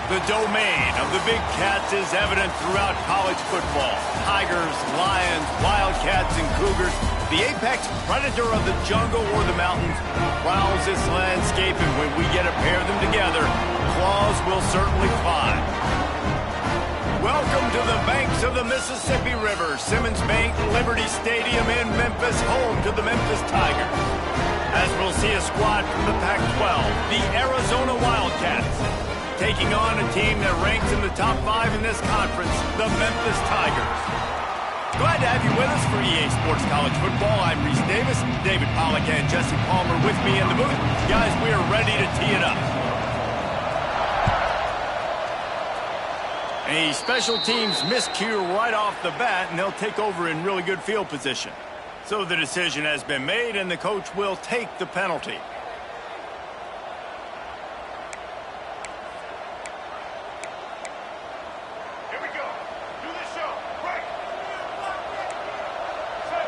The domain of the big cats is evident throughout college football. Tigers, lions, wildcats, and cougars. The apex predator of the jungle or the mountains prowls this landscape, and when we get a pair of them together, claws will certainly fly. Welcome to the banks of the Mississippi River, Simmons Bank Liberty Stadium in Memphis, home to the Memphis Tigers. As we'll see a squad from the Pac-12, the Arizona Wildcats, taking on a team that ranks in the top 5 in this conference, the Memphis Tigers. Glad to have you with us for EA Sports College Football. I'm Reese Davis, David Pollack and Jesse Palmer with me in the booth. Guys, we are ready to tee it up. A special teams miscue right off the bat, and they'll take over in really good field position. So the decision has been made, and the coach will take the penalty. Here we go. Do the show. Break. Set.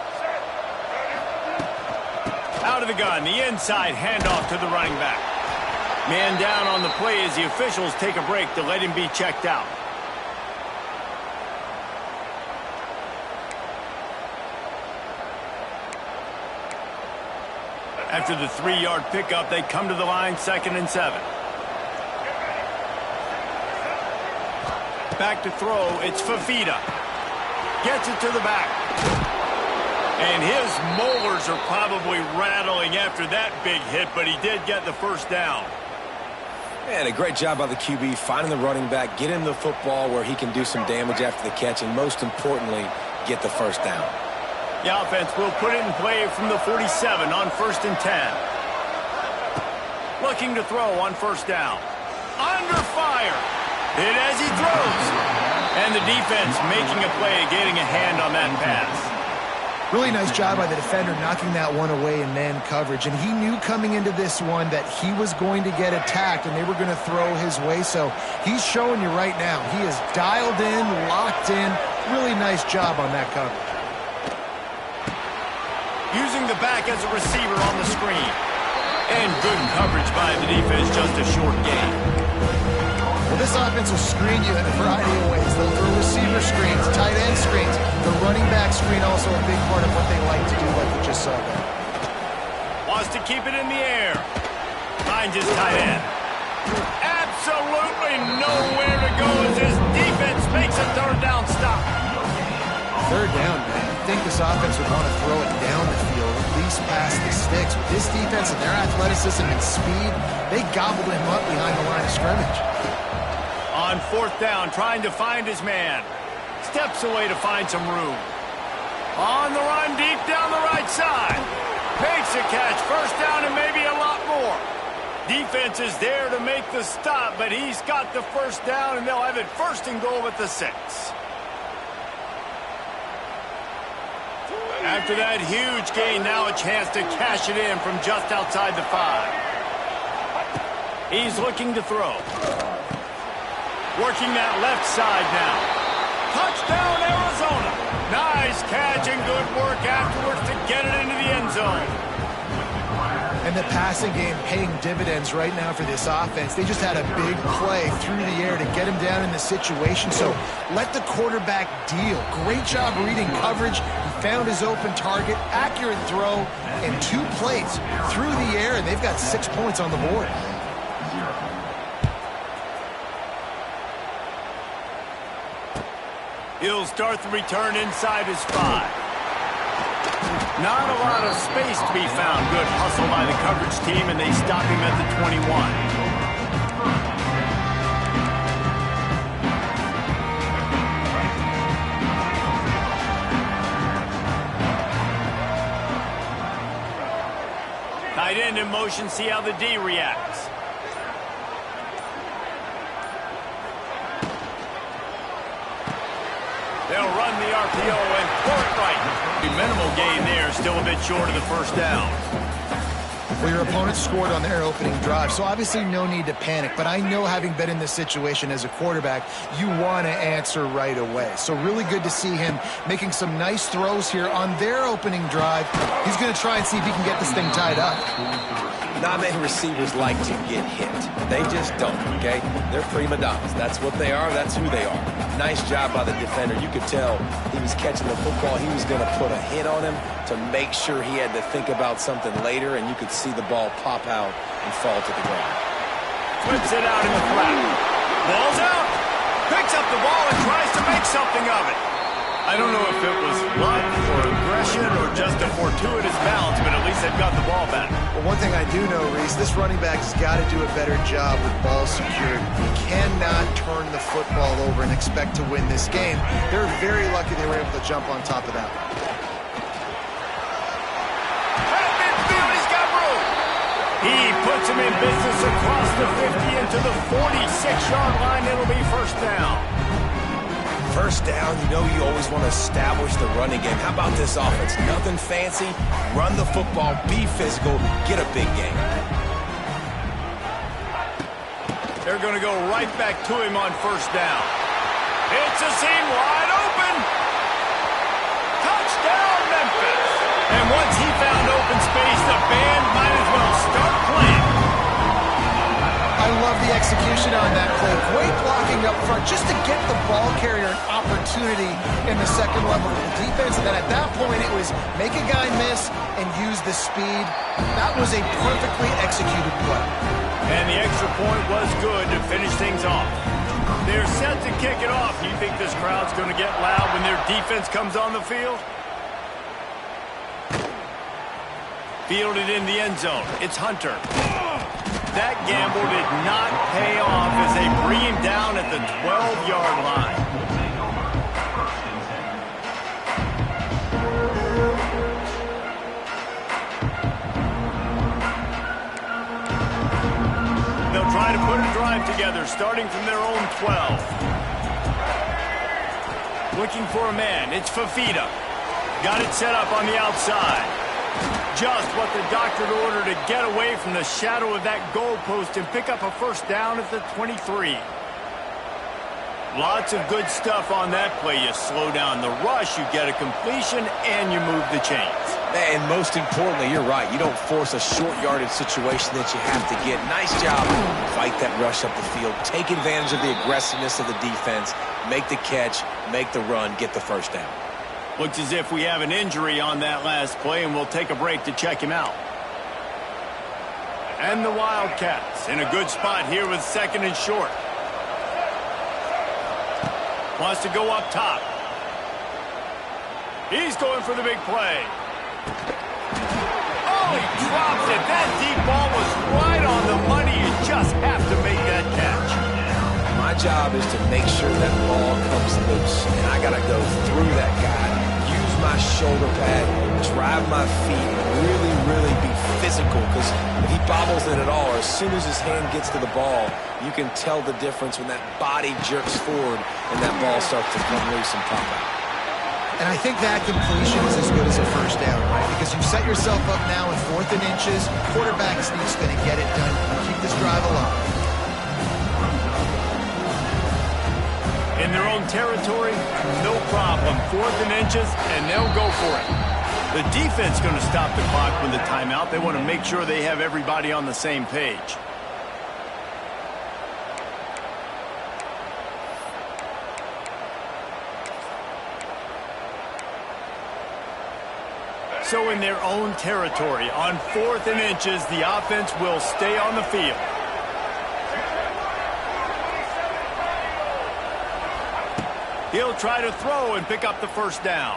Out of the gun, the inside handoff to the running back. Man down on the play as the officials take a break to let him be checked out. After the 3-yard pickup, they come to the line, 2nd and 7. Back to throw, it's Fafita. Gets it to the back. And his molars are probably rattling after that big hit, but he did get the first down. Man, a great job by the QB, finding the running back, get him the football where he can do some damage after the catch, and most importantly, get the first down. The offense will put it in play from the 47 on 1st and 10. Looking to throw on 1st down. Under fire. Hit as he throws. And the defense making a play, getting a hand on that pass. Really nice job by the defender knocking that one away in man coverage. And he knew coming into this one that he was going to get attacked and they were going to throw his way. So he's showing you right now. He is dialed in, locked in. Really nice job on that coverage. Using the back as a receiver on the screen. And good coverage by the defense, just a short gain. Well, this offense will screen you in a variety of ways. They'll throw receiver screens, tight end screens. The running back screen also a big part of what they like to do, like we just saw there. Wants to keep it in the air. Finds his tight end. Absolutely nowhere to go as his defense makes a 3rd down stop. 3rd down, man. I think this offense would want to throw it down the field, at least past the sticks. With this defense and their athleticism and speed, they gobbled him up behind the line of scrimmage. On 4th down, trying to find his man. Steps away to find some room. On the run, deep down the right side. Makes a catch, 1st down and maybe a lot more. Defense is there to make the stop, but he's got the 1st down, and they'll have it 1st and goal at the 6. After that huge gain, now a chance to cash it in from just outside the 5. He's looking to throw. Working that left side now. Touchdown, Arizona. Nice catch and good work afterwards to get it into the end zone. And the passing game paying dividends right now for this offense. They just had a big play through the air to get him down in the situation. So let the quarterback deal. Great job reading coverage. He found his open target, accurate throw, and 2 plays through the air, and they've got 6 points on the board. He'll start the return inside his 5. Not a lot of space to be found. Good hustle by the coverage team, and they stop him at the 21. Tight end in motion, see how the D reacts. They'll run the RPO and throw it right. The minimal gain there, still a bit short of the 1st down. Well, your opponent scored on their opening drive, so obviously no need to panic. But I know, having been in this situation as a quarterback, you want to answer right away. So really good to see him making some nice throws here on their opening drive. He's going to try and see if he can get this thing tied up. Not many receivers like to get hit. They just don't, okay? They're prima donnas. That's what they are. That's who they are. Nice job by the defender. You could tell he was catching the football. He was going to put a hit on him to make sure he had to think about something later, and you could see the ball pop out and fall to the ground. Flips it out in the flat. Ball's out. Picks up the ball and tries to make something of it. I don't know if it was luck or aggression or just a fortuitous balance, but at least they've got the ball back. Well, one thing I do know, Reese, this running back has got to do a better job with ball security. He cannot turn the football over and expect to win this game. They're very lucky they were able to jump on top of that. At midfield, he's got room. He puts him in business across the 50 into the 46-yard line. It'll be first down. First down, you know you always want to establish the running game. How about this offense? Nothing fancy. Run the football, be physical, get a big game. They're going to go right back to him on first down. It's a seam wide open. Touchdown, Memphis. And once he found open space, the band might as well start playing. I love the execution on that play. Great blocking up front just to get the ball carrier an opportunity in the second level of the defense. And then at that point, it was make a guy miss and use the speed. That was a perfectly executed play. And the extra point was good to finish things off. They're set to kick it off. You think this crowd's going to get loud when their defense comes on the field? Fielded in the end zone. It's Hunter. That gamble did not pay off as they bring him down at the 12-yard line. They'll try to put a drive together, starting from their own 12. Looking for a man. It's Fafita. Got it set up on the outside. Just what the doctor ordered to get away from the shadow of that goalpost and pick up a first down at the 23. Lots of good stuff on that play. You slow down the rush, you get a completion, and you move the chains. And most importantly, you're right. You don't force a short yardage situation that you have to get. Nice job. Fight that rush up the field. Take advantage of the aggressiveness of the defense. Make the catch, make the run, get the first down. Looks as if we have an injury on that last play, and we'll take a break to check him out. And the Wildcats in a good spot here with second and short. Wants to go up top. He's going for the big play. Oh, he drops it. That deep ball was right on the money. You just have to make that catch. My job is to make sure that ball comes loose, and I got to go through that guy, use my shoulder pad, drive my feet, really be physical, because if he bobbles it at all, or as soon as his hand gets to the ball, you can tell the difference when that body jerks forward and that ball starts to come loose and pop out. And I think that completion is as good as a first down, right? Because you've set yourself up now with 4th and inches. Quarterback sneak's going to get it done. Keep this drive alive. In their own territory, no problem. 4th and inches, and they'll go for it. The defense going to stop the clock with the timeout. They want to make sure they have everybody on the same page. So in their own territory, on 4th and inches, the offense will stay on the field. He'll try to throw and pick up the first down.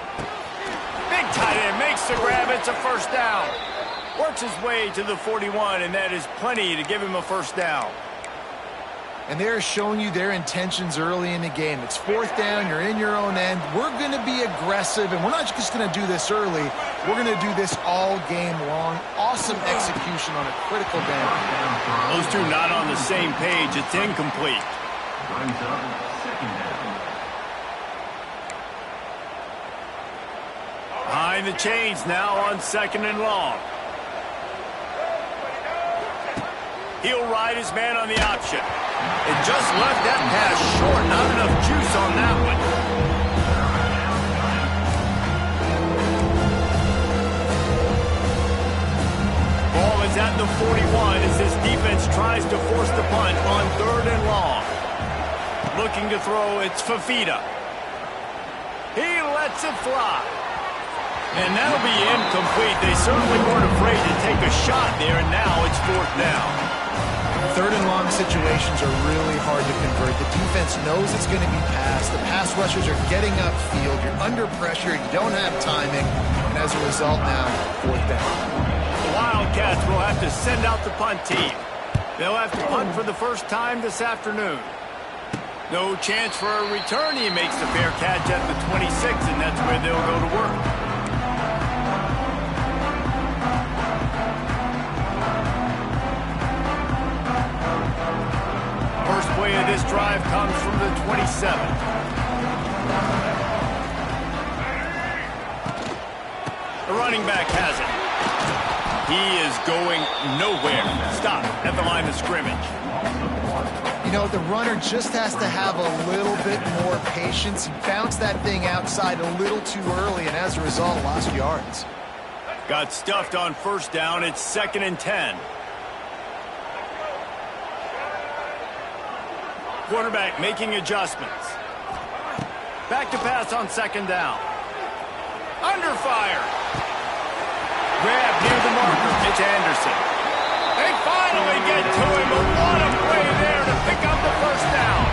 Big tight end makes the grab. It's a first down. Works his way to the 41, and that is plenty to give him a first down. And they're showing you their intentions early in the game. It's 4th down. You're in your own end. We're going to be aggressive, and we're not just going to do this early. We're going to do this all game long. Awesome execution on a critical down. Those two not on the same page. It's incomplete. Behind the chains now on 2nd and long. He'll ride his man on the option. It just left that pass short. Not enough juice on that one. Ball is at the 41 as this defense tries to force the punt on 3rd and long. Looking to throw, it's Fafita. He lets it fly. And that'll be incomplete. They certainly weren't afraid to take a shot there, and now it's 4th down. 3rd and long situations are really hard to convert. The defense knows it's going to be passed. The pass rushers are getting upfield. You're under pressure. You don't have timing. And as a result now, 4th down. The Wildcats will have to send out the punt team. They'll have to punt for the first time this afternoon. No chance for a return. He makes the fair catch at the 26, and that's where they'll go to work. First play of this drive comes from the 27. The running back has it. He is going nowhere. Stop at the line of scrimmage. You know, the runner just has to have a little bit more patience. He bounced that thing outside a little too early, and as a result, lost yards. Got stuffed on 1st down. It's 2nd and 10. Quarterback making adjustments. Back to pass on 2nd down. Under fire. Grab near the marker. It's Anderson. They finally get to him, but what a play there to pick up the 1st down.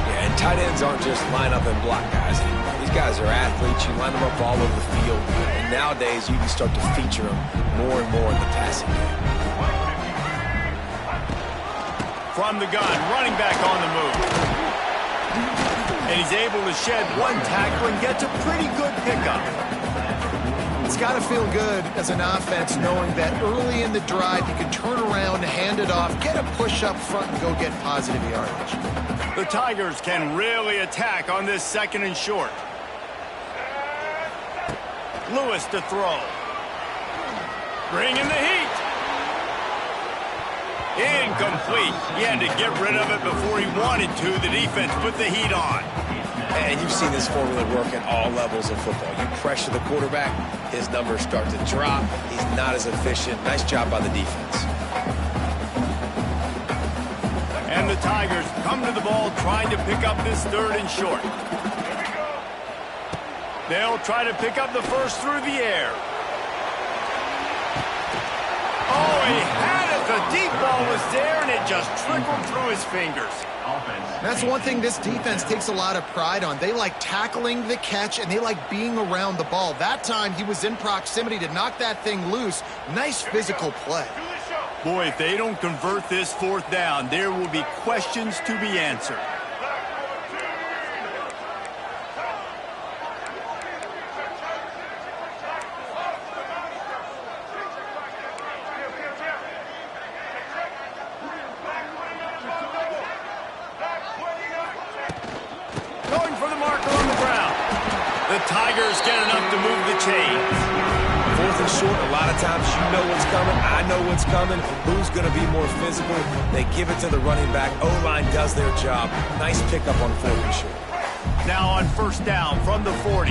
Yeah, and tight ends aren't just line up and block guys anymore. These guys are athletes. You line them up all over the field. And nowadays, you can start to feature them more and more in the passing game. From the gun, running back on the move. And he's able to shed one tackle and gets a pretty good pickup. It's got to feel good as an offense knowing that early in the drive you can turn around, hand it off, get a push up front, and go get positive yardage. The Tigers can really attack on this 2nd and short. Lewis to throw. Bringing the heat. Incomplete. He had to get rid of it before he wanted to. The defense put the heat on. And you've seen this formula work at all levels of football. You pressure the quarterback, his numbers start to drop. He's not as efficient. Nice job by the defense. And the Tigers come to the ball trying to pick up this 3rd and short. They'll try to pick up the 1st through the air. Oh, he had it. The deep ball was there, and it just trickled through his fingers. That's one thing this defense takes a lot of pride on. They like tackling the catch, and they like being around the ball. That time, he was in proximity to knock that thing loose. Nice physical play. Boy, if they don't convert this 4th down, there will be questions to be answered. Going for the marker on the ground. The Tigers get enough to move the chains. 4th and short, a lot of times you know what's coming. I know what's coming. Who's going to be more physical? They give it to the running back. O-line does their job. Nice pickup on 4th and short. Now on 1st down from the 40.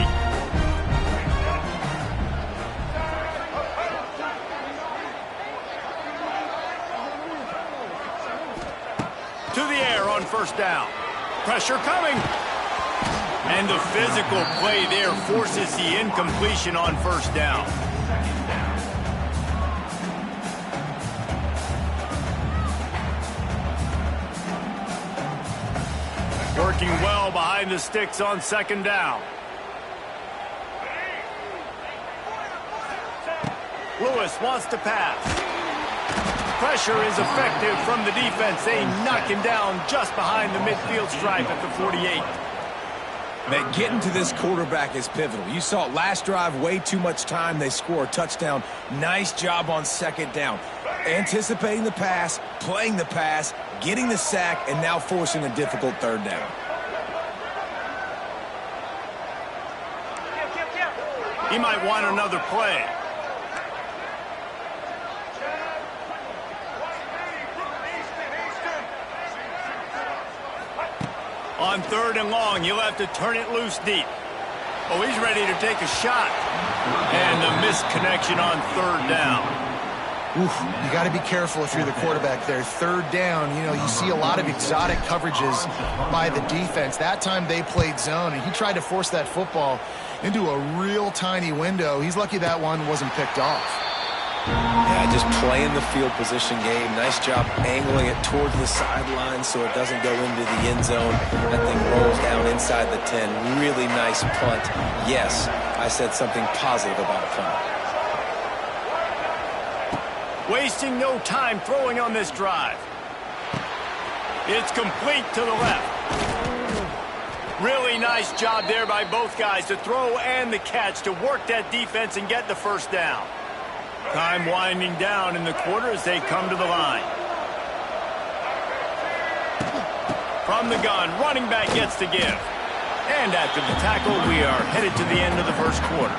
To the air on 1st down. Pressure coming. And the physical play there forces the incompletion on 1st down. Working well behind the sticks on 2nd down. Lewis wants to pass. Pressure is effective from the defense. They knock him down just behind the midfield stripe at the 48. Man, getting to this quarterback is pivotal. You saw it last drive, way too much time. They score a touchdown. Nice job on 2nd down. Anticipating the pass, playing the pass, getting the sack, and now forcing a difficult 3rd down. He might want another play. On 3rd and long, he'll have to turn it loose deep. Oh, he's ready to take a shot. And the missed connection on 3rd down. Oof, you got to be careful if you're the quarterback there. 3rd down, you know, you see a lot of exotic coverages by the defense. That time they played zone, and he tried to force that football into a real tiny window. He's lucky that one wasn't picked off. Yeah, just playing the field position game. Nice job angling it towards the sideline so it doesn't go into the end zone. That thing rolls down inside the 10. Really nice punt. Yes, I said something positive about a punt. Wasting no time throwing on this drive. It's complete to the left. Really nice job there by both guys to throw and the catch to work that defense and get the 1st down. Time winding down in the quarter as they come to the line. From the gun, running back gets the give. And after the tackle, we are headed to the end of the 1st quarter.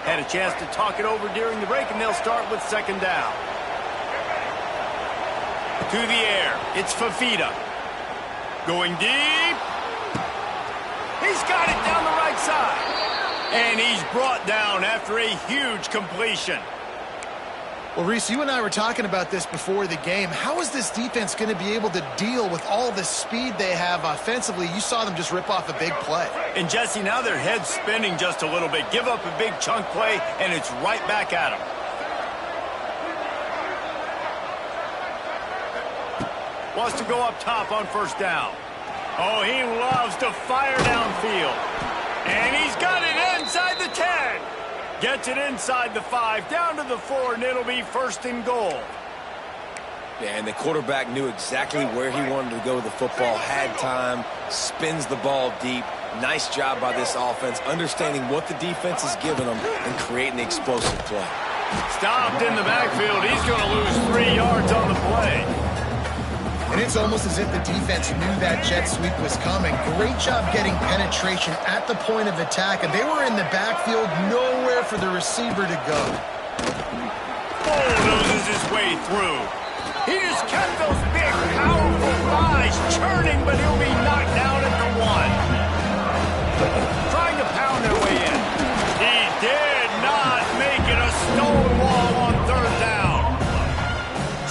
Had a chance to talk it over during the break, and they'll start with 2nd down. To the air, it's Fafita. Going deep. He's got it down the right side. And he's brought down after a huge completion. Well, Reese, you and I were talking about this before the game. How is this defense going to be able to deal with all the speed they have offensively? You saw them just rip off a big play. And, Jesse, now their head's spinning just a little bit. Give up a big chunk play, and it's right back at them. Wants to go up top on 1st down. Oh, he loves to fire downfield. And he's got it inside the 10. Gets it inside the 5, down to the 4, and it'll be 1st and goal. Yeah, and the quarterback knew exactly where he wanted to go with the football, had time, spins the ball deep. Nice job by this offense, understanding what the defense is giving them and creating the explosive play. Stopped in the backfield. He's going to lose 3 yards on the play. And it's almost as if the defense knew that jet sweep was coming. Great job getting penetration at the point of attack, and they were in the backfield, nowhere for the receiver to go. Bulldozes his way through. He just kept those big, powerful thighs churning, but he'll be knocked down at the 1. Trying to pound their way in. He did not make it a stone wall on 3rd down.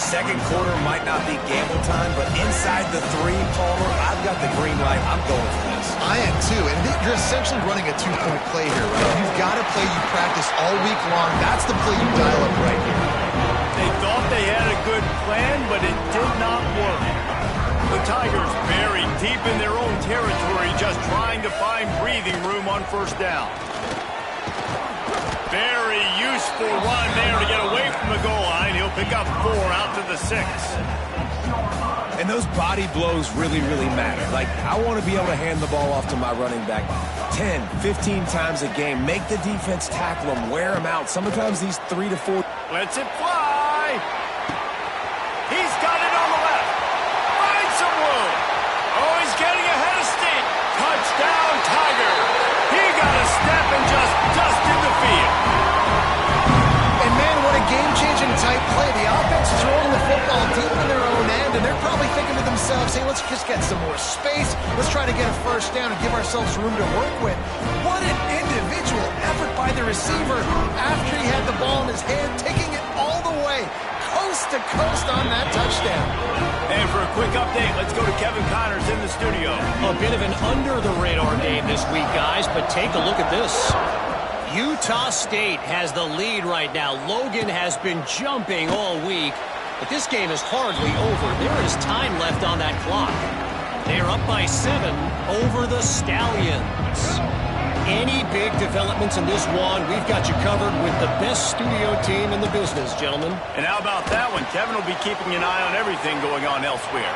2nd quarter might not be gamble time, but inside the 3, Palmer, I've got the green light. I'm going for this. I am too, and you're essentially running a 2-point play here, right? You've got a play you practice all week long. That's the play you dial up right here. They thought they had a good plan, but it did not work. The Tigers buried deep in their own territory, just trying to find breathing room on 1st down. Very useful run there to get away from the goal line. He'll pick up 4 out to the 6. And those body blows really, really matter. Like, I want to be able to hand the ball off to my running back 10, 15 times a game. Make the defense tackle them, wear them out. Sometimes these 3 to 4. Lets it fly. He's got it on the left. Finds some room. Oh, he's getting ahead of steam. Touchdown, Tiger. He got a step and just dusted the field. And, man, what a game-changing type play. The offense is rolling the football deep in their own end, and they're probably thinking to themselves, hey, let's just get some more space. Let's try to get a 1st down and give ourselves room to work with. What an individual effort by the receiver after he had the ball in his hand, taking it all the way, coast to coast on that touchdown. And for a quick update, let's go to Kevin Connors in the studio. A bit of an under-the-radar game this week, guys, but take a look at this. Utah State has the lead right now. Logan has been jumping all week, but this game is hardly over. There is time left on that clock. They're up by 7 over the Stallions. Any big developments in this one, we've got you covered with the best studio team in the business, gentlemen. And how about that one? Kevin will be keeping an eye on everything going on elsewhere.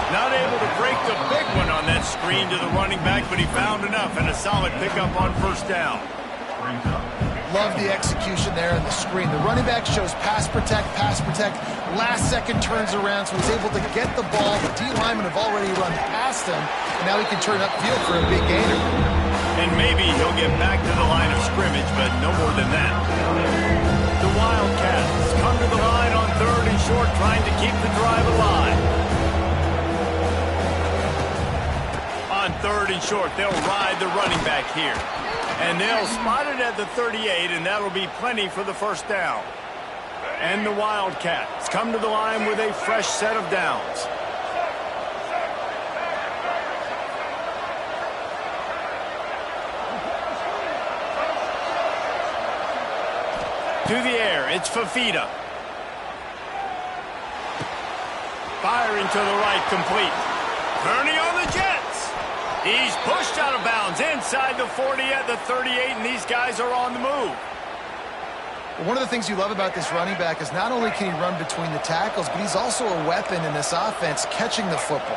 Not able to break the big one on that screen to the running back, but he found enough and a solid pickup on 1st down. Love the execution there on the screen. The running back shows pass protect, last second turns around, so he's able to get the ball. The D linemen have already run past him, and now he can turn upfield for a big gainer. And maybe he'll get back to the line of scrimmage, but no more than that. The Wildcats come to the line on 3rd and short, trying to keep the drive alive. On 3rd and short, they'll ride the running back here. And they'll spot it at the 38, and that'll be plenty for the first down. And the Wildcats come to the line with a fresh set of downs. To the air, it's Fafita. Firing to the right, complete. Kearney on the Jets. He's pushed out of bounds inside the 40 at the 38, and these guys are on the move. One of the things you love about this running back is not only can he run between the tackles, but he's also a weapon in this offense catching the football.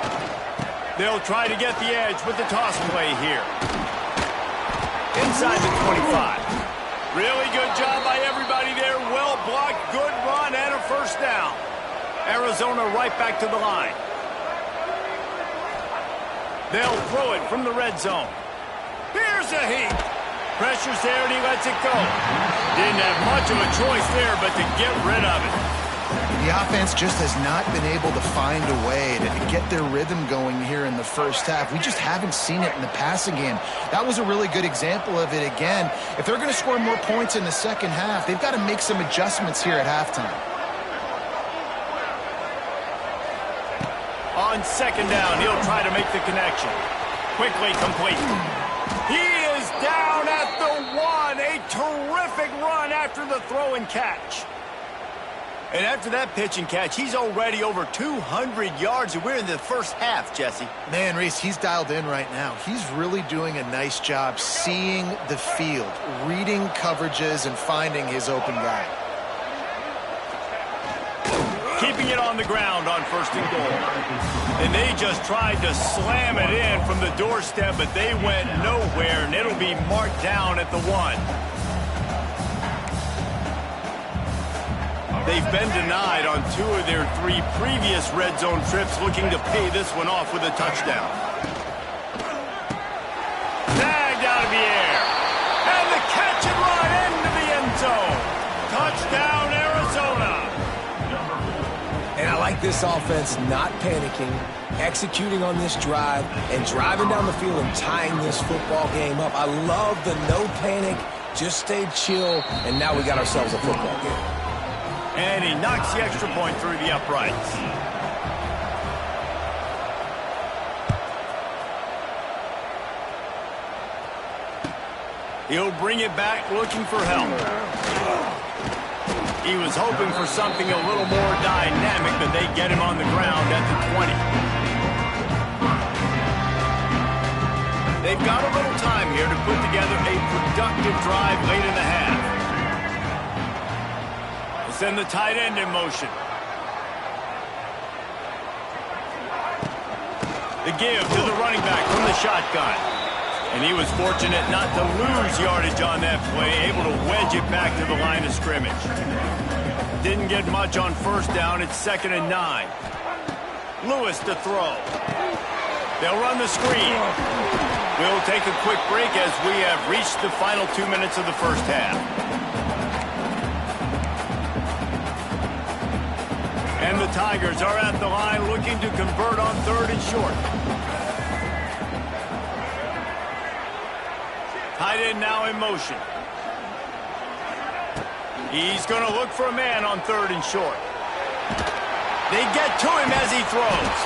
They'll try to get the edge with the toss play here. Inside the 25. Really good job by everybody there. Well blocked, good run, and a first down. Arizona right back to the line. They'll throw it from the red zone. Here's a heat. Pressure's there, and he lets it go. Didn't have much of a choice there, but to get rid of it. The offense just has not been able to find a way to get their rhythm going here in the first half. We just haven't seen it in the passing game. That was a really good example of it again. If they're going to score more points in the second half, they've got to make some adjustments here at halftime. On 2nd down, he'll try to make the connection. Quickly complete. He is down at the 1. A terrific run after the throw and catch. And after that pitch and catch, he's already over 200 yards, and we're in the first half, Jesse. Man, Reese, he's dialed in right now. He's really doing a nice job seeing the field, reading coverages, and finding his open guy. Keeping it on the ground on 1st and goal. And they just tried to slam it in from the doorstep, but they went nowhere, and it'll be marked down at the 1. They've been denied on 2 of their 3 previous red zone trips, looking to pay this one off with a touchdown. Snagged out of the air. And the catch and run into the end zone. Touchdown, Arizona. And I like this offense not panicking, executing on this drive, and driving down the field and tying this football game up. I love the no panic, just stay chill, and now we got ourselves a football game. And he knocks the extra point through the uprights. He'll bring it back looking for help. He was hoping for something a little more dynamic, but they get him on the ground at the 20. They've got a little time here to put together a productive drive late in the half. Send the tight end in motion. The give to the running back from the shotgun. And he was fortunate not to lose yardage on that play, able to wedge it back to the line of scrimmage. Didn't get much on 1st down. It's 2nd and 9. Lewis to throw. They'll run the screen. We'll take a quick break as we have reached the final 2 minutes of the first half. And the Tigers are at the line looking to convert on 3rd and short. Tight end now in motion. He's going to look for a man on 3rd and short. They get to him as he throws.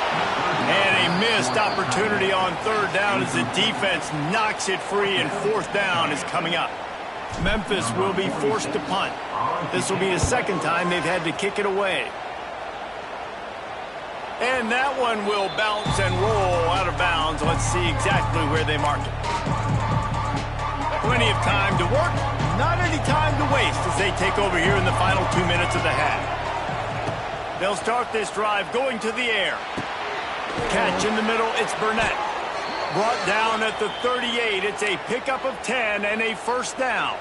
And a missed opportunity on 3rd down as the defense knocks it free, and 4th down is coming up. Memphis will be forced to punt. This will be the 2nd time they've had to kick it away. And that one will bounce and roll out of bounds. Let's see exactly where they mark it. Plenty of time to work, not any time to waste as they take over here in the final 2 minutes of the half. They'll start this drive going to the air. Catch in the middle, it's Burnett. Brought down at the 38. It's a pickup of 10 and a first down.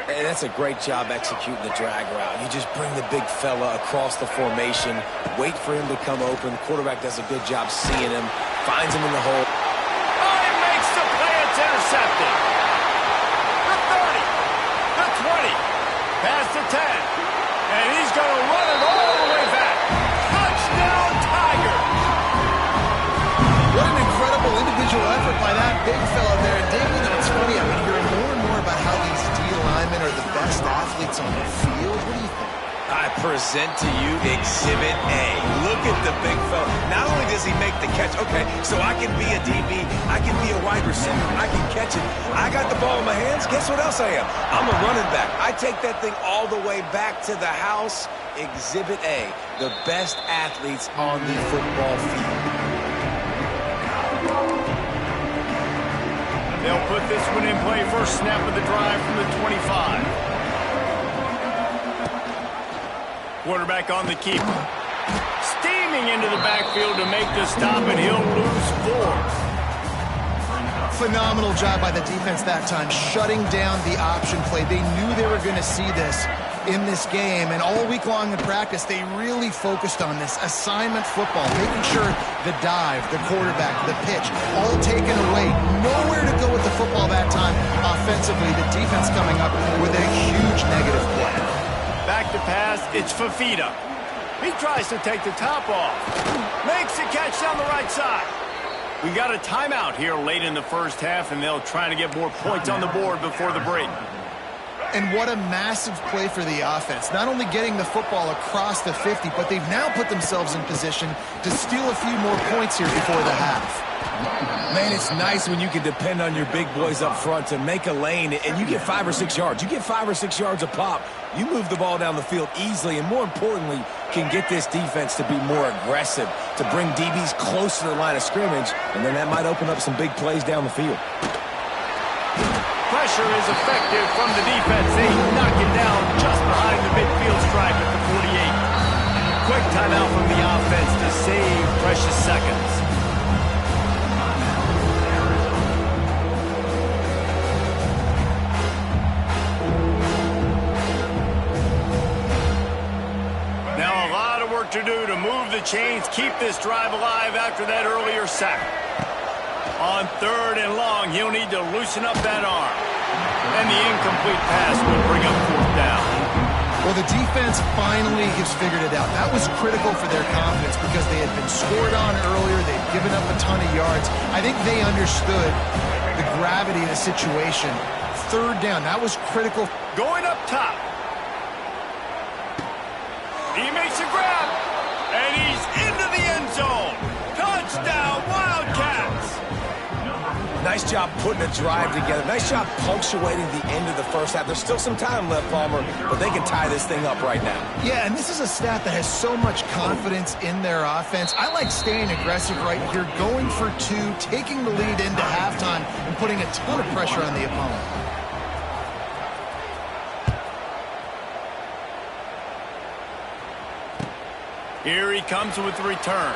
Hey, that's a great job executing the drag route. You just bring the big fella across the formation, wait for him to come open. The quarterback does a good job seeing him, finds him in the hole. Oh, he makes the play. It's intercepted. The 30, the 20, past the 10, and he's going to run it all the way back. Touchdown, Tiger! What an incredible individual effort by that big fella there. Dave, you know, it's funny, I've been hearing more and more about how these D linemen are the best athletes on the field. What do you think? I present to you Exhibit A. Look at the big fella. Not only does he make the catch, okay, so I can be a DB, I can be a wide receiver, I can catch it. I got the ball in my hands. Guess what else I am? I'm a running back. I take that thing all the way back to the house. Exhibit A, the best athletes on the football field. They'll put this one in play. First snap of the drive from the 25. Quarterback on the keeper. Steaming into the backfield to make the stop, and he'll lose 4. Phenomenal job by the defense that time, shutting down the option play. They knew they were going to see this in this game, and all week long in practice, they really focused on this assignment football, making sure the dive, the quarterback, the pitch, all taken away. Nowhere to go with the football that time offensively. The defense coming up with a huge negative play. Back to pass, it's Fafita. He tries to take the top off. Makes the catch down the right side. We got a timeout here late in the first half, and they'll try to get more points on the board before the break. And what a massive play for the offense. Not only getting the football across the 50, but they've now put themselves in position to steal a few more points here before the half. Man, it's nice when you can depend on your big boys up front to make a lane, and you get 5 or 6 yards. You get 5 or 6 yards a pop. You move the ball down the field easily, and more importantly, can get this defense to be more aggressive, to bring DBs closer to the line of scrimmage, and then that might open up some big plays down the field. Pressure is effective from the defense. They knock it down just behind the midfield stripe at the 48. Quick timeout from the offense to save precious seconds. Now a lot of work to do to move the chains, keep this drive alive after that earlier sack. On 3rd and long, he'll need to loosen up that arm. And the incomplete pass will bring up 4th down. Well, the defense finally has figured it out. That was critical for their confidence because they had been scored on earlier. They'd given up a ton of yards. I think they understood the gravity of the situation. 3rd down, that was critical. Going up top. He makes a grab. And he's into the end zone. Touchdown, Wildcats. Nice job putting a drive together. Nice job punctuating the end of the first half. There's still some time left, Palmer, but they can tie this thing up right now. Yeah, and this is a staff that has so much confidence in their offense. I like staying aggressive right here, going for 2, taking the lead into halftime, and putting a ton of pressure on the opponent. Here he comes with the return.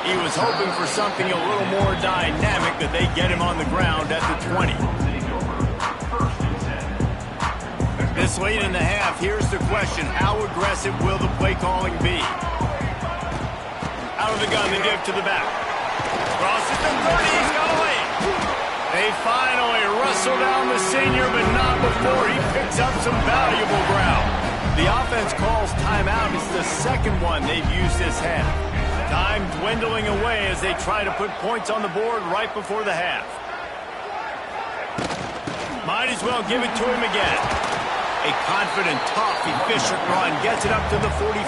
He was hoping for something a little more dynamic, that they get him on the ground at the 20. This late in the half, here's the question. How aggressive will the play calling be? Out of the gun, the give to the back. Crosses the 30, he's got away. They finally wrestle down the senior, but not before he picks up some valuable ground. The offense calls timeout. It's the second one they've used this half. Time dwindling away as they try to put points on the board right before the half. Might as well give it to him again. A confident, tough, efficient run gets it up to the 44.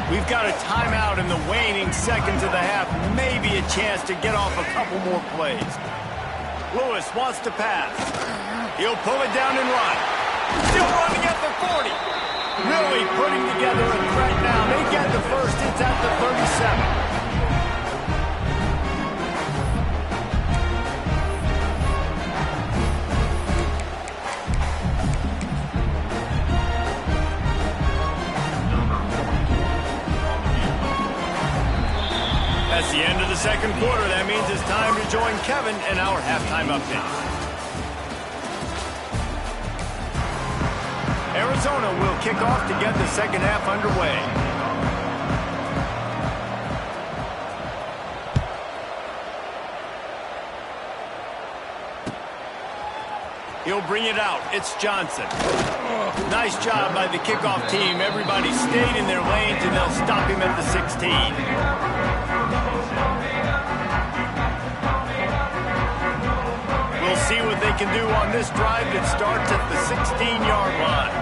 We've got a timeout in the waning seconds of the half. Maybe a chance to get off a couple more plays. Lewis wants to pass. He'll pull it down and run. Still running at the 40. Really putting together a threat now. They get the first. It's at the 37. That's the end of the join Kevin in our halftime update. Arizona will kick off to get the second half underway. He'll bring it out. It's Johnson. Nice job by the kickoff team. Everybody stayed in their lanes, and they'll stop him at the 16. We'll see what they can do on this drive that starts at the 16-yard line.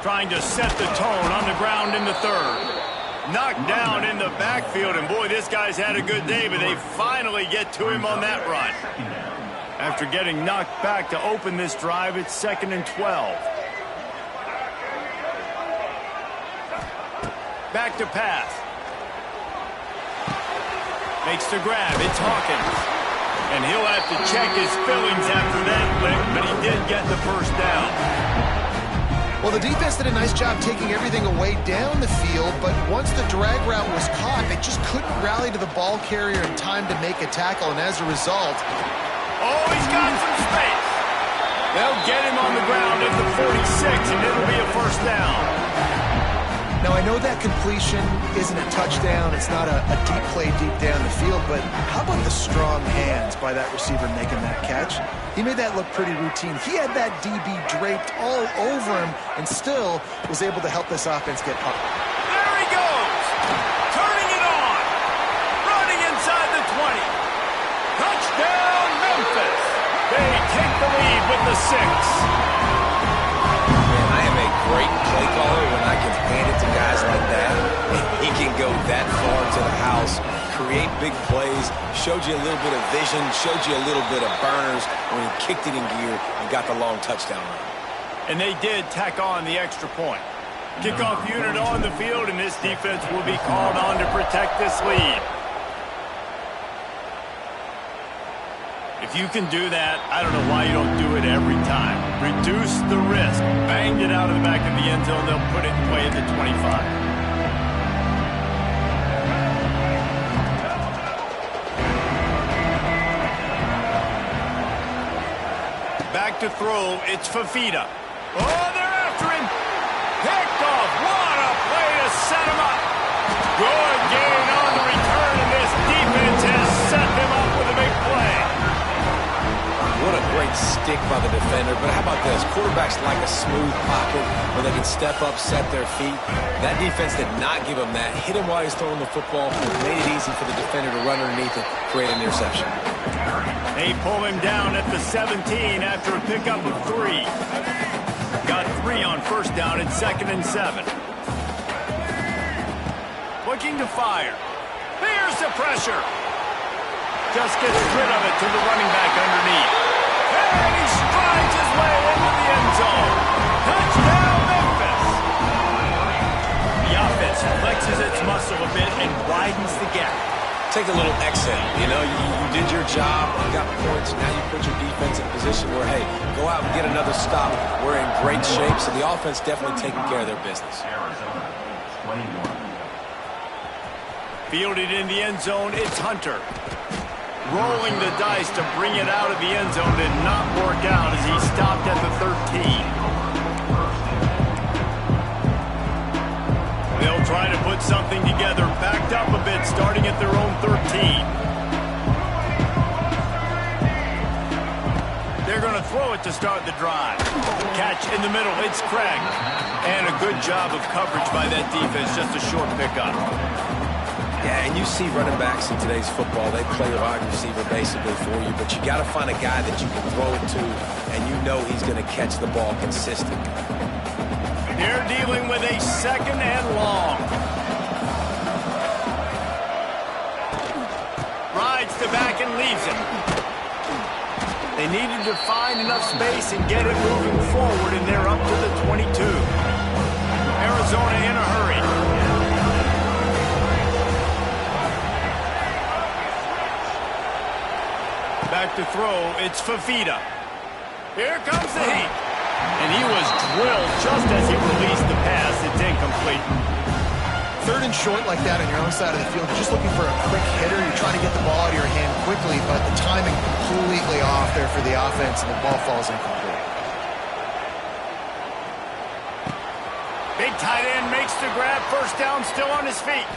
Trying to set the tone on the ground in the third. Knocked down in the backfield, and boy, this guy's had a good day, but they finally get to him on that run. After getting knocked back to open this drive, it's 2nd and 12. Back to pass. Makes the grab. It's Hawkins. And he'll have to check his fillings after that lick, but he did get the first down. Well, the defense did a nice job taking everything away down the field, but once the drag route was caught, they just couldn't rally to the ball carrier in time to make a tackle, and as a result... Oh, he's got some space. They'll get him on the ground at the 46, and it'll be a first down. Now, I know that completion isn't a touchdown. It's not a deep play deep down the field, but how about the strong hands by that receiver making that catch? He made that look pretty routine. He had that DB draped all over him and still was able to help this offense get up. There he goes! Turning it on! Running inside the 20. Touchdown, Memphis! They take the lead with the 6. Great play caller when I can hand it to guys like that. He can go that far to the house, create big plays, showed you a little bit of vision, showed you a little bit of burners when he kicked it in gear and got the long touchdown run. And they did tack on the extra point. Kickoff unit on the field, and this defense will be called on to protect this lead. If you can do that, I don't know why you don't do it every time. Reduce the risk. Banged it out of the back of the end zone. They'll put it in play at the 25. Back to throw. It's Fafita. Oh, they're after him. Picked off. What a play to set him up. Good gain on the return, and this defense has set them up with a big play. What a great stick by the defender. But how about this? Quarterbacks like a smooth pocket where they can step up, set their feet. That defense did not give him that. Hit him while he's throwing the football. Made it easy for the defender to run underneath and create an interception. They pull him down at the 17 after a pickup of 3. Got 3 on first down at 2nd and 7. Looking to fire. There's the pressure. Just gets rid of it to the running back underneath. And he strides his way into the end zone. Touchdown, Memphis. The offense flexes its muscle a bit and widens the gap. Take a little exit. You know, you did your job. You got points. Now you put your defense in a position where, hey, go out and get another stop. We're in great shape, so the offense definitely taking care of their business. Fielded in the end zone, it's Hunter. Rolling the dice to bring it out of the end zone did not work out as he stopped at the 13. They'll try to put something together, backed up a bit, starting at their own 13. They're going to throw it to start the drive. Catch in the middle, it's Craig. And a good job of coverage by that defense, just a short pickup. Yeah, and you see running backs in today's football, they play wide receiver basically for you, but you got to find a guy that you can throw it to, and you know he's going to catch the ball consistently. They're dealing with a 2nd and long. Rides the back and leaves it. They needed to find enough space and get it moving forward, and they're up to the 22. Arizona in a hurry. Back to throw, it's Fafita. Here comes the heat. And he was drilled just as he released the pass. It's incomplete. third and short like that on your own side of the field, you're just looking for a quick hitter. You're trying to get the ball out of your hand quickly, but the timing completely off there for the offense, and the ball falls incomplete. Big tight end makes the grab, first down, still on his feet.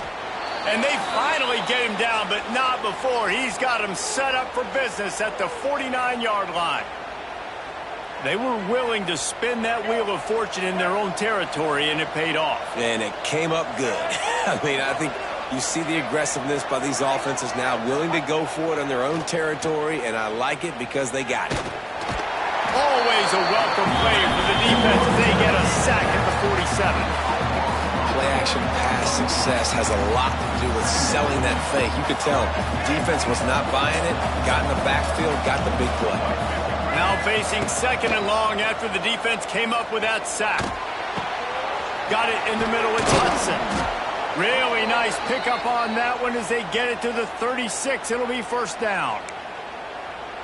And they finally get him down, but not before he's got him set up for business at the 49-yard line. They were willing to spin that wheel of fortune in their own territory, and it paid off. And it came up good. I mean, I think you see the aggressiveness by these offenses now, willing to go for it on their own territory, and I like it because they got it. Always a welcome play for the defense as they get a sack at the 47. Play-action pass success has a lot to do with selling that fake. You could tell defense was not buying it, got in the backfield, got the big play. Now facing second and long after the defense came up with that sack. Got it in the middle with Hudson. Really nice pickup on that one as they get it to the 36. It'll be first down.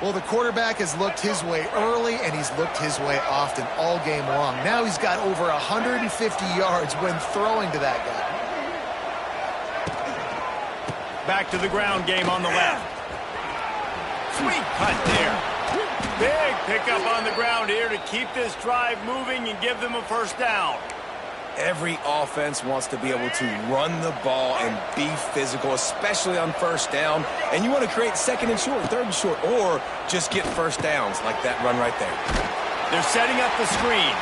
Well, the quarterback has looked his way early, and he's looked his way often all game long. Now he's got over 150 yards when throwing to that guy. Back to the ground game on the left. Sweet cut there. Big pickup on the ground here to keep this drive moving and give them a first down. Every offense wants to be able to run the ball and be physical, especially on first down. And you want to create second and short, third and short, or just get first downs like that run right there. They're setting up the screen.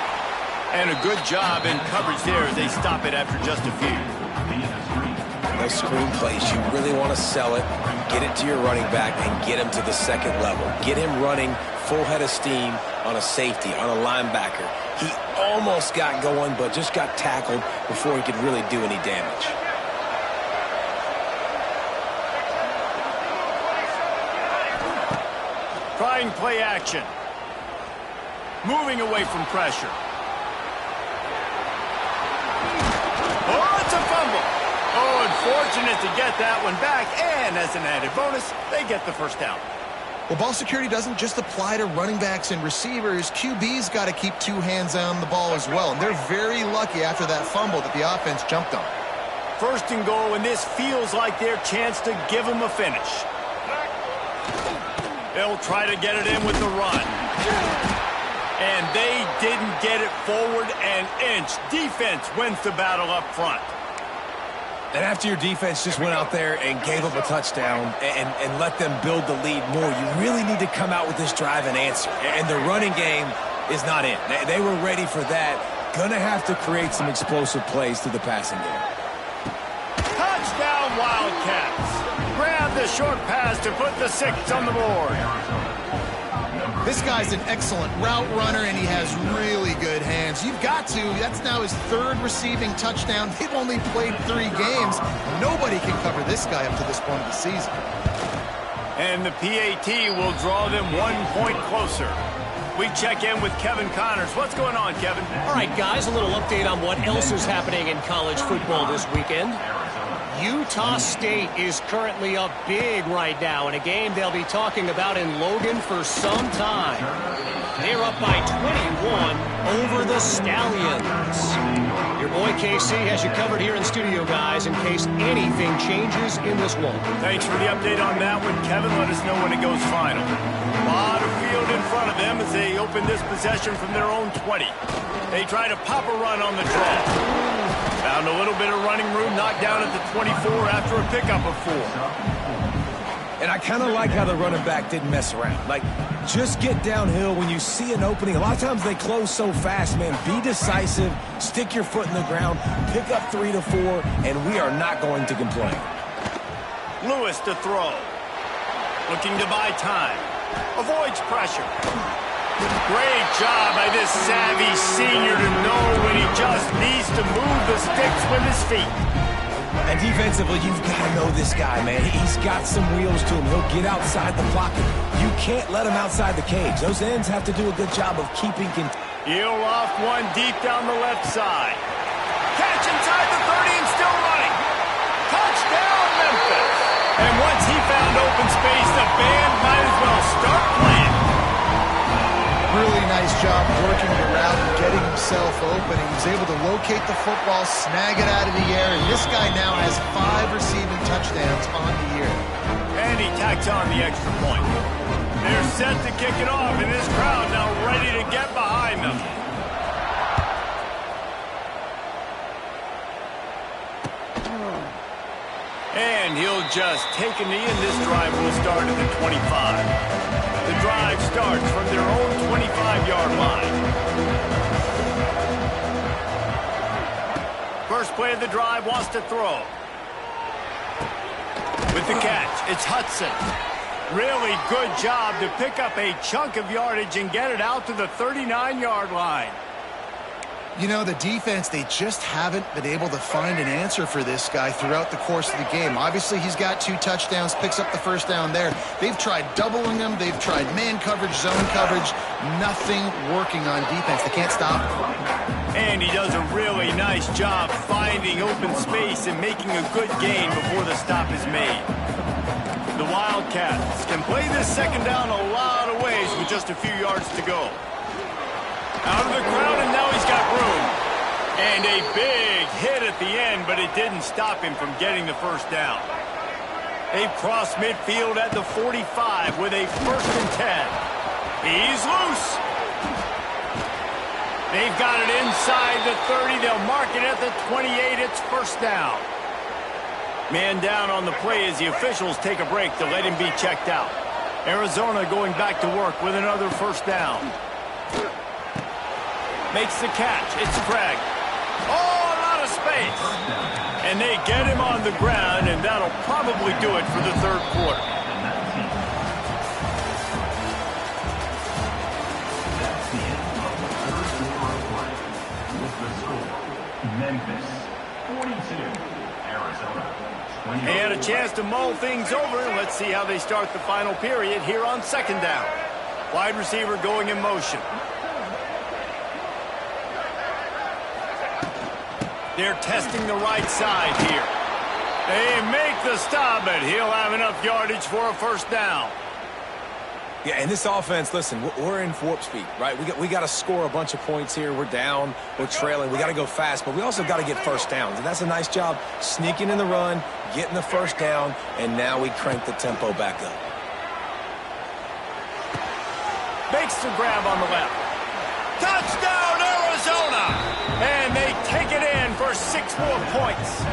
And a good job in coverage there as they stop it after just a few. Those screen plays, you really want to sell it, get it to your running back, and get him to the second level. Get him running full head of steam on a safety, on a linebacker. He almost got going, but just got tackled before he could really do any damage. Trying play action. Moving away from pressure. Oh, it's a fumble. Oh, unfortunate to get that one back, and as an added bonus, they get the first down. Well, ball security doesn't just apply to running backs and receivers. QB's got to keep two hands on the ball as well, and they're very lucky after that fumble that the offense jumped on. First and goal, and this feels like their chance to give them a finish. They'll try to get it in with the run. And they didn't get it forward an inch. Defense wins the battle up front. And after your defense just went out there and gave up a touchdown and let them build the lead more, you really need to come out with this drive and answer. And the running game is not in. They were ready for that. Going to have to create some explosive plays through the passing game. Touchdown, Wildcats. Grab the short pass to put the 6 on the board. This guy's an excellent route runner, and he has really good hands. You've got to. That's now his third receiving touchdown. They've only played 3 games. Nobody can cover this guy up to this point of the season. And the PAT will draw them 1 point closer. We check in with Kevin Connors. What's going on, Kevin? All right, guys, a little update on what else is happening in college football this weekend. Utah State is currently up big right now in a game they'll be talking about in Logan for some time. They're up by 21 over the Stallions. Your boy KC has you covered here in studio, guys, in case anything changes in this one. Thanks for the update on that one, Kevin. Let us know when it goes final. A lot of field in front of them as they open this possession from their own 20. They try to pop a run on the draw. Found a little bit of running room, knocked down at the 24 after a pickup of 4. And I kind of like how the running back didn't mess around. Like, just get downhill when you see an opening. A lot of times they close so fast, man. Be decisive, stick your foot in the ground, pick up 3 to 4, and we are not going to complain. Lewis to throw. Looking to buy time. Avoids pressure. Great job by this savvy senior to know when he just needs to move the sticks with his feet. And defensively, you've got to know this guy, man. He's got some wheels to him. He'll get outside the pocket. You can't let him outside the cage. Those ends have to do a good job of keeping control. He'll loft one deep down the left side. Catch inside the 30 and still running. Touchdown, Memphis. And once he found open space, the band might as well start playing. Really nice nice job working the route and getting himself open. He was able to locate the football, snag it out of the air, and this guy now has 5 receiving touchdowns on the year. And he tacks on the extra point. They're set to kick it off, and this crowd now ready to get behind them. And he'll just take a knee, and this drive will start at the 25. The drive starts from their own 25-yard line. First play of the drive wants to throw. With the catch, it's Hudson. Really good job to pick up a chunk of yardage and get it out to the 39-yard line. You know, the defense, they just haven't been able to find an answer for this guy throughout the course of the game. Obviously, he's got 2 touchdowns, picks up the first down there. They've tried doubling him. They've tried man coverage, zone coverage. Nothing working on defense. They can't stop him. And he does a really nice job finding open space and making a good gain before the stop is made. The Wildcats can play this second down a lot of ways with just a few yards to go. Out of the crowd, and now he's got room. And a big hit at the end, but it didn't stop him from getting the first down. They've crossed midfield at the 45 with a 1st and 10. He's loose. They've got it inside the 30. They'll mark it at the 28. It's first down. Man down on the play as the officials take a break to let him be checked out. Arizona going back to work with another first down. Makes the catch. It's Craig. Oh, a lot of space. And they get him on the ground, and that'll probably do it for the 3rd quarter. Memphis 42, Arizona 20. And a chance to mull things over. Let's see how they start the final period here on 2nd down. Wide receiver going in motion. They're testing the right side here. They make the stop, but he'll have enough yardage for a first down. Yeah, and this offense, listen, we're in warp speed, right? We got to score a bunch of points here. We're down. We're trailing. We got to go fast, but we also got to get first downs. And that's a nice job sneaking in the run, getting the first down, and now we crank the tempo back up. Makes the grab on the left. Touchdown, Arizona! And they take it in for 6 more points.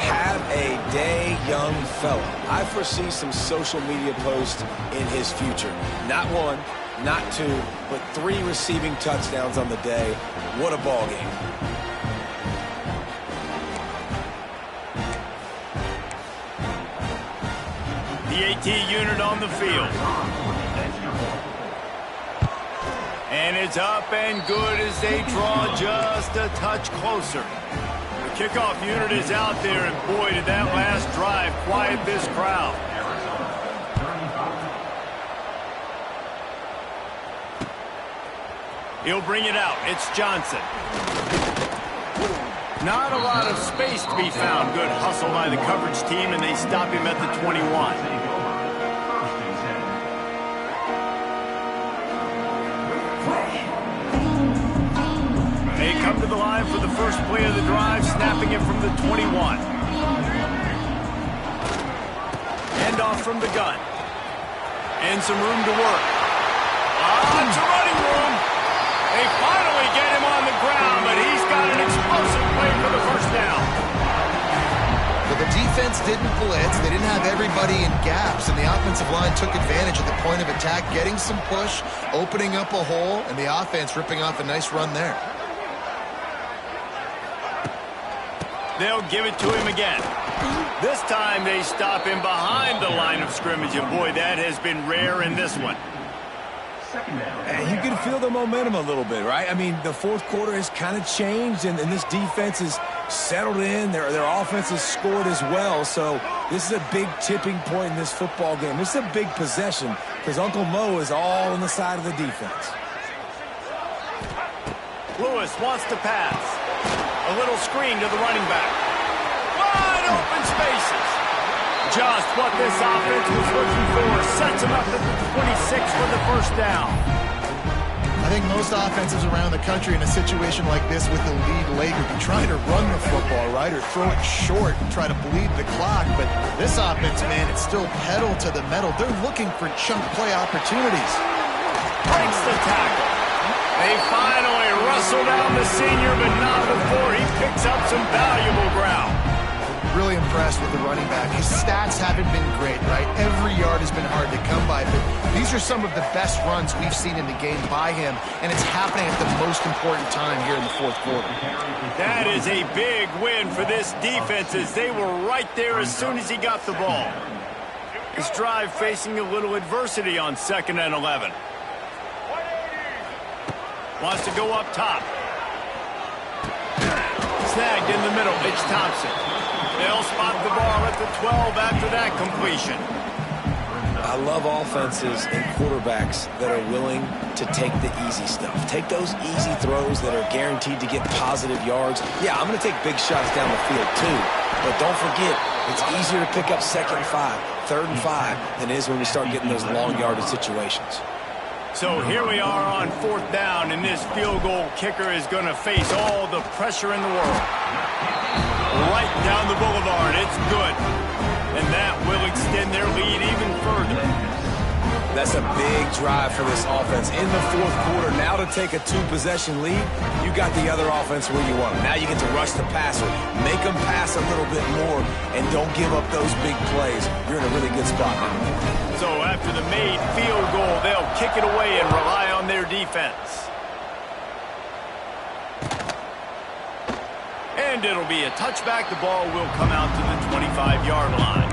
Have a day, young fella. I foresee some social media posts in his future. Not 1, not 2, but 3 receiving touchdowns on the day. What a ball game. The AT unit on the field. And it's up and good as they draw just a touch closer. The kickoff unit is out there, and boy, did that last drive quiet this crowd. He'll bring it out. It's Johnson. Not a lot of space to be found. Good hustle by the coverage team, and they stop him at the 21. They come to the line for the first play of the drive, snapping it from the 21. Hand off from the gun. And some room to work. It's a running room. They finally get him on the ground, but he's got an explosive play for the first down. But the defense didn't blitz. They didn't have everybody in gaps, and the offensive line took advantage at the point of attack, getting some push, opening up a hole, and the offense ripping off a nice run there. They'll give it to him again. This time they stop him behind the line of scrimmage, and boy, that has been rare in this one. And you can feel the momentum a little bit, right? I mean, the 4th quarter has kind of changed, and this defense is settled in. Their offense has scored as well, so this is a big tipping point in this football game. This is a big possession because Uncle Mo is all on the side of the defense. Lewis wants to pass. A little screen to the running back. Wide open spaces. Just what this offense was looking for. Sets him up at the 26 for the first down. I think most offenses around the country in a situation like this with the lead late would be trying to run the football, right, or throw it short and try to bleed the clock. But this offense, man, it's still pedal to the metal. They're looking for chunk play opportunities. Breaks the tackle. They finally wrestle down the senior, but not before he picks up some valuable ground. Really impressed with the running back. His stats haven't been great, right? Every yard has been hard to come by, but these are some of the best runs we've seen in the game by him, and it's happening at the most important time here in the fourth quarter. That is a big win for this defense, as they were right there as soon as he got the ball. His drive facing a little adversity on 2nd and 11. Wants to go up top. Snagged in the middle. It's Thompson. They'll spot the ball at the 12 after that completion. I love offenses and quarterbacks that are willing to take the easy stuff. Take those easy throws that are guaranteed to get positive yards. Yeah, I'm going to take big shots down the field too. But don't forget, it's easier to pick up 2nd and 5, 3rd and 5 than it is when we start getting those long yardage situations. So here we are on 4th down, and this field goal kicker is going to face all the pressure in the world. Right down the boulevard. It's good. And that will extend their lead even further. That's a big drive for this offense in the fourth quarter. Now to take a 2-possession lead, you got the other offense where you want them. Now you get to rush the passer, make them pass a little bit more, and don't give up those big plays. You're in a really good spot now. So after the made field goal, they'll kick it away and rely on their defense. And it'll be a touchback. The ball will come out to the 25-yard line.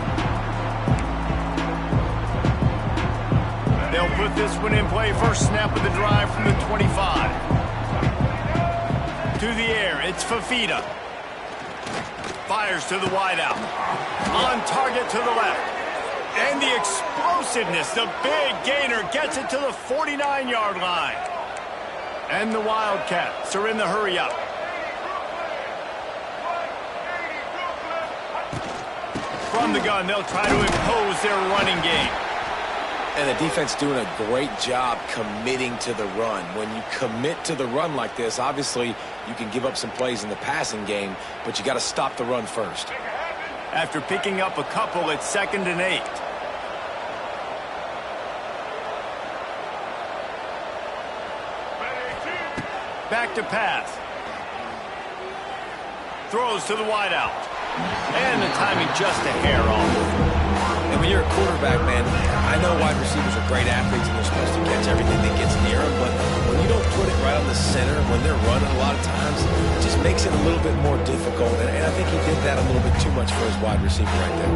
They'll put this one in play. First snap of the drive from the 25. To the air, it's Fafita. Fires to the wideout. On target to the left. And the explosiveness, the big gainer gets it to the 49-yard line. And the Wildcats are in the hurry-up. From the gun, they'll try to impose their running game. And the defense doing a great job committing to the run. When you commit to the run like this, obviously you can give up some plays in the passing game, but you got to stop the run first. After picking up a couple, it's 2nd and 8. Back to pass. Throws to the wideout. And the timing just a hair off. And when you're a quarterback, man, I know wide receivers are great athletes and they're supposed to catch everything that gets near them, but when you don't put it right on the center, when they're running a lot of times, it just makes it a little bit more difficult. And I think he did that a little bit too much for his wide receiver right there.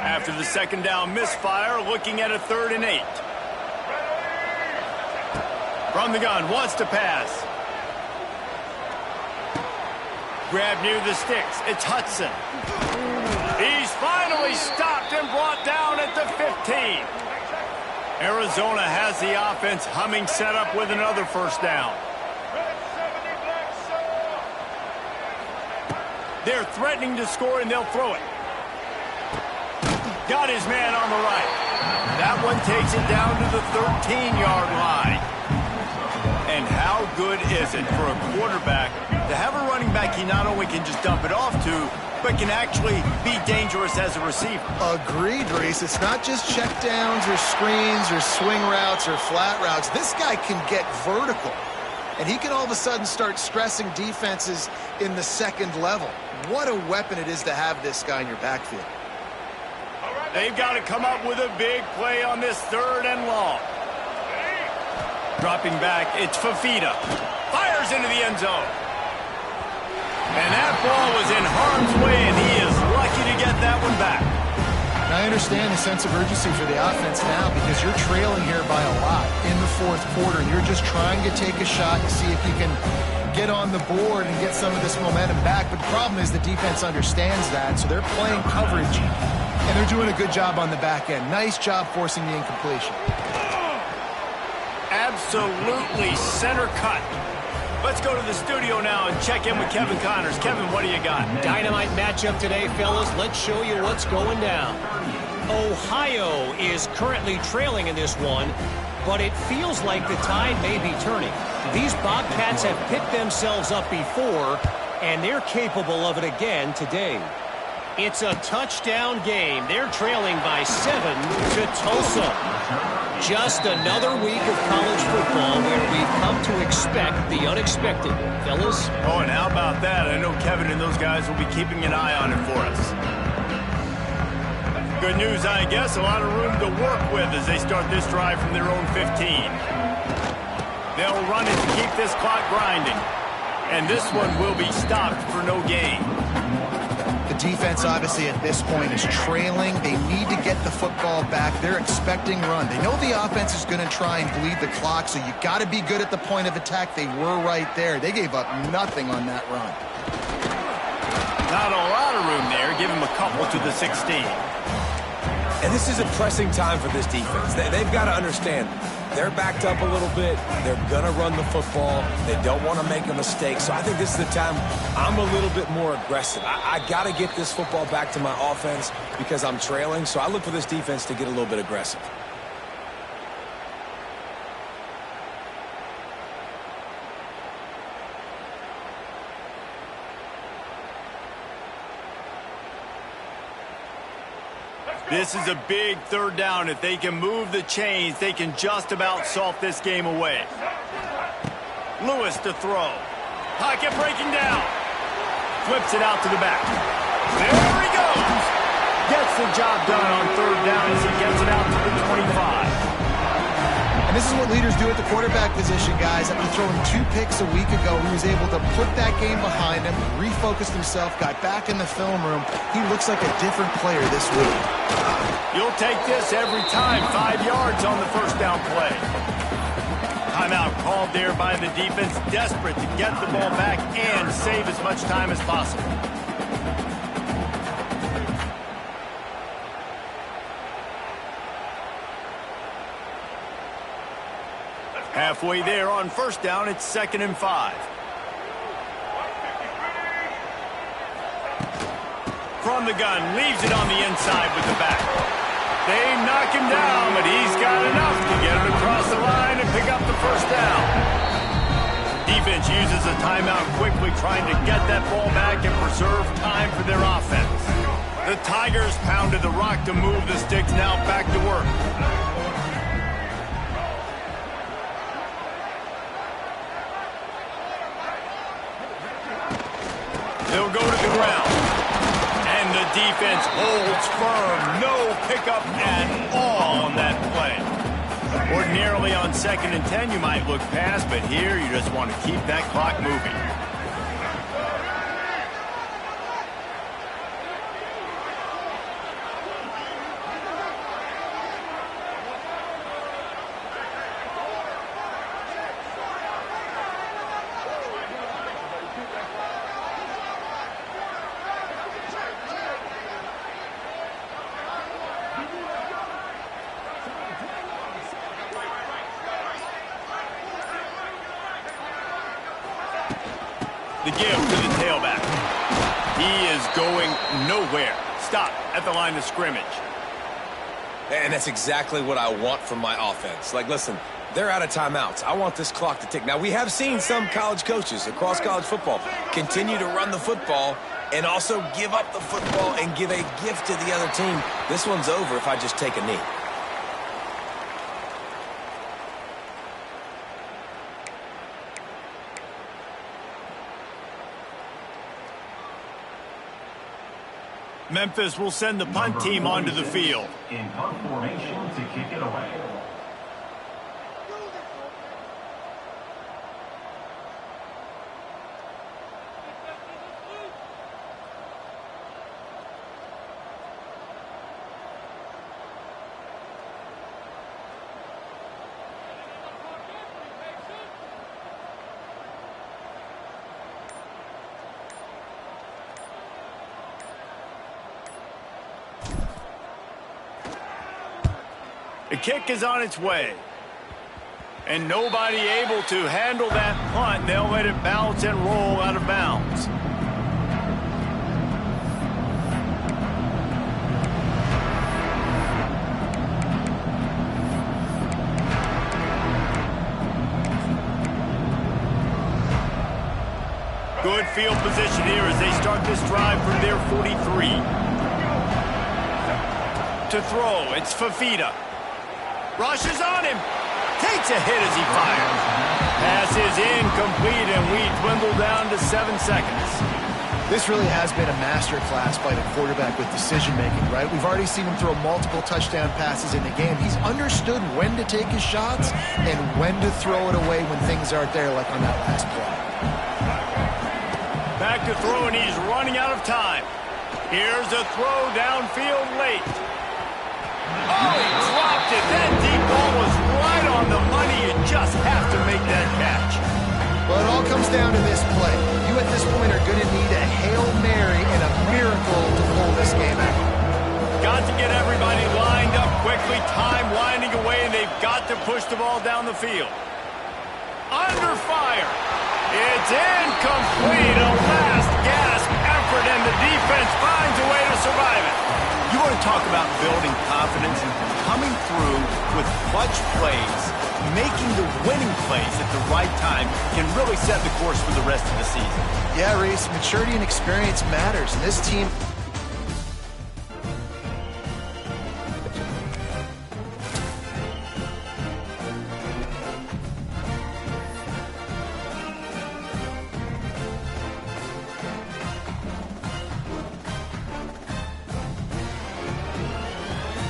After the 2nd down misfire, looking at a 3rd and 8. From the gun, wants to pass. Grab near the sticks. It's Hudson. He's finally stopped and brought down at the 15. Arizona has the offense humming, set up with another first down. They're threatening to score, and they'll throw it. Got his man on the right. That one takes it down to the 13-yard line. And how good is it for a quarterback to have a running back he not only can just dump it off to, but can actually be dangerous as a receiver? Agreed, Reese. It's not just checkdowns or screens or swing routes or flat routes. This guy can get vertical, and he can all of a sudden start stressing defenses in the 2nd level. What a weapon it is to have this guy in your backfield. They've got to come up with a big play on this 3rd and long. Dropping back, it's Fafita. Fires into the end zone. And that ball was in harm's way, and he is lucky to get that one back. I understand the sense of urgency for the offense now because you're trailing here by a lot in the 4th quarter. You're just trying to take a shot to see if you can get on the board and get some of this momentum back. But the problem is the defense understands that, so they're playing coverage, and they're doing a good job on the back end. Nice job forcing the incompletion. Absolutely center cut. Let's go to the studio now and check in with Kevin Connors. Kevin, what do you got? Dynamite matchup today, fellas. Let's show you what's going down. Ohio is currently trailing in this one, but it feels like the tide may be turning. These Bobcats have picked themselves up before, and they're capable of it again today. It's a touchdown game. They're trailing by 7 to Tulsa. Just another week of college football where we've come to expect the unexpected. Fellas? Oh, and how about that? I know Kevin and those guys will be keeping an eye on it for us. Good news, I guess. A lot of room to work with as they start this drive from their own 15. They'll run it to keep this clock grinding. And this one will be stopped for no gain. The defense, obviously, at this point is trailing. They need to get the football back. They're expecting run. They know the offense is going to try and bleed the clock, so you got to be good at the point of attack. They were right there. They gave up nothing on that run. Not a lot of room there. Give him a couple to the 16. And this is a pressing time for this defense. They've got to understand, they're backed up a little bit. They're going to run the football. They don't want to make a mistake. So I think this is the time I'm a little bit more aggressive. I got to get this football back to my offense because I'm trailing. So I look for this defense to get a little bit aggressive. This is a big third down. If they can move the chains, they can just about salt this game away. Lewis to throw. Pocket breaking down. Flips it out to the back. There he goes. Gets the job done on third down as he gets it out to the 25. And this is what leaders do at the quarterback position, guys. After throwing 2 picks a week ago, he was able to put that game behind him, refocused himself, got back in the film room. He looks like a different player this week. You'll take this every time. 5 yards on the first down play. Timeout called there by the defense, desperate to get the ball back and save as much time as possible. Halfway there on first down, it's 2nd and 5. From the gun, leaves it on the inside with the back. They knock him down, but he's got enough to get it across the line and pick up the first down. Defense uses a timeout quickly, trying to get that ball back and preserve time for their offense. The Tigers pounded the rock to move the sticks, now back to work. They'll go to the ground. And the defense holds firm. No pickup at all on that play. Ordinarily on 2nd and 10, you might look past, but here you just want to keep that clock moving. The give to the tailback. He is going nowhere. Stop at the line of scrimmage. And that's exactly what I want from my offense. Like, listen, they're out of timeouts. I want this clock to tick. Now, we have seen some college coaches across college football continue to run the football and also give up the football and give a gift to the other team. This one's over if I just take a knee. Memphis will send the punt team onto the field. In punt formation to kick it away. The kick is on its way. And nobody able to handle that punt. They'll let it bounce and roll out of bounds. field position here as they start this drive from their 43. To throw, it's Fafita. Rushes on him. Takes a hit as he fires. Pass is incomplete, and we dwindle down to 7 seconds. This really has been a master class by the quarterback with decision-making, right? We've already seen him throw multiple touchdown passes in the game. He's understood when to take his shots and when to throw it away when things aren't there, like on that last play. Back to throw, and he's running out of time. Here's a throw downfield late. Oh, he dropped it. That deep ball was right on the money. You just have to make that catch. Well, it all comes down to this play. You at this point are going to need a Hail Mary and a miracle to pull this game out. Got to get everybody lined up quickly. Time winding away, and they've got to push the ball down the field. Under fire. It's incomplete. A last gasp effort, and the defense finds a way to survive it. You want to talk about building confidence and coming through with clutch plays, making the winning plays at the right time can really set the course for the rest of the season. Yeah, Reese, maturity and experience matters. And this team